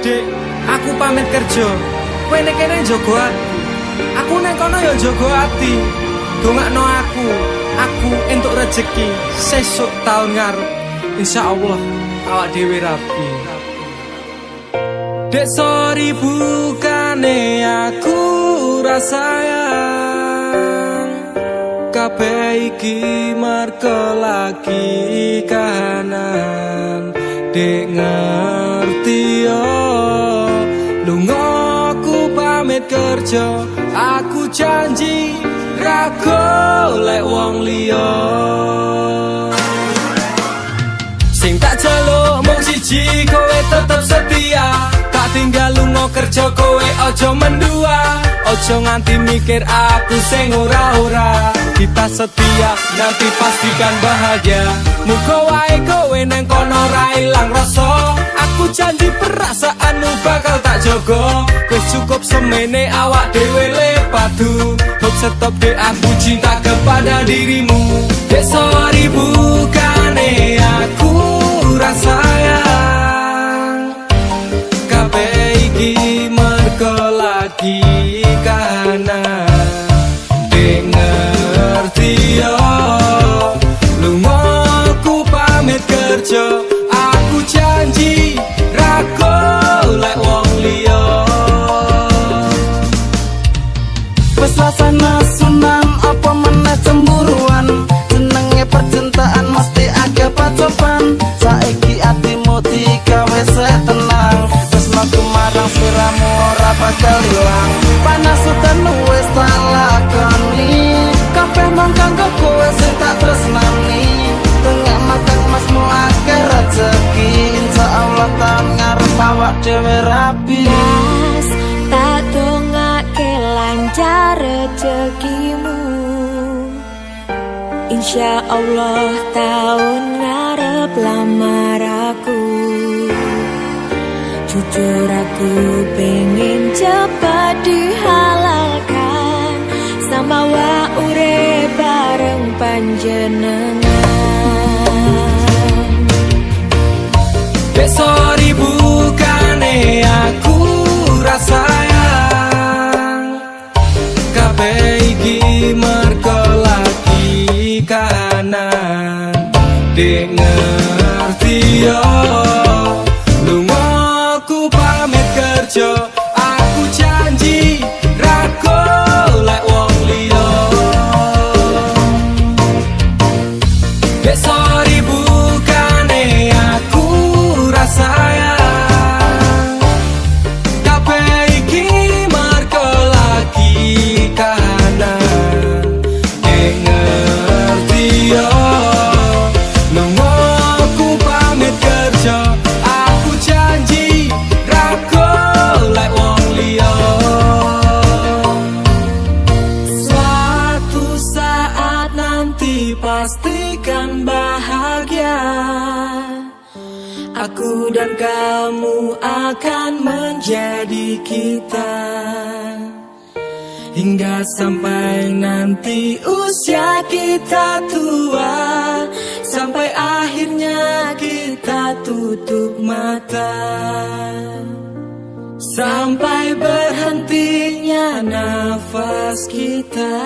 Dek, aku pamit kerja. Kowe nek kene njogo aku nek kono ya njogo ati. Dongakno aku entuk rezeki sesuk taun ngarep. Insyaallah awak dhewe rapi. Dek sorry bukane aku rasayang. Kabeh iki merko lagi kahanan. Dek ngerti yo lungaku pamit kerja. Aku janji ra golek wong liya. Sing tak jaluk mung siji, kowe tetep setia. Tak tinggal lunga kerja, kowe ojo mendua. Ojo nganti mikir aku sing ora-ora. Kita setia, nanti pastikan bahagia. Muga wae kowe neng kono ra ilang rasa. Aku janji perasaanmu bakal tak jogo. Wis cukup semene awak dhewe le padu. Hop stop dek, aku cinta kepada dirimu. Dek sorry bukane aku rasayang. Kabeh iki mergo lagi kahanan. Dek ngerti yo lungaku pamit kerja. Aku janji ra golek wong liya. Wes rasane sunam apa meneh cemburuan. Jenenge percintaan mesti agak pacoban. Saiki atimu digawe tenang. Tresnaku marang sliramu ora bakal ilang. Panas udan wis tak lakoni. Kabeh mung kanggo kowe sing tak tresnani. Tengah makan masmu akeh rezeki. Insyaallah taun ngarep awak dhewe rapi. Mas, tak dongake lancar rezekimu. Insyaallah tahun ngarep lamar aku. Jujur aku pengen cepat dihalalkan. Sama wa urip bareng panjenengan. Dek sorry bukane aku rasayang. Kabeh iki mergo lagi kahanan. Dek ngerti yo lungaku pamit kerja. Aku janji ra golek wong liya. Dek sorry bukane aku rasayang. Kabeh iki mergo lagi kahanan. Dek ngerti yo lungaku pamit kerja. Aku janji ra golek wong liya. Suatu saat nanti pastikan bahagia. Aku dan kamu akan menjadi kita. Hingga sampai nanti usia kita tua. Sampai akhirnya kita tutup mata. Sampai berhentinya nafas kita.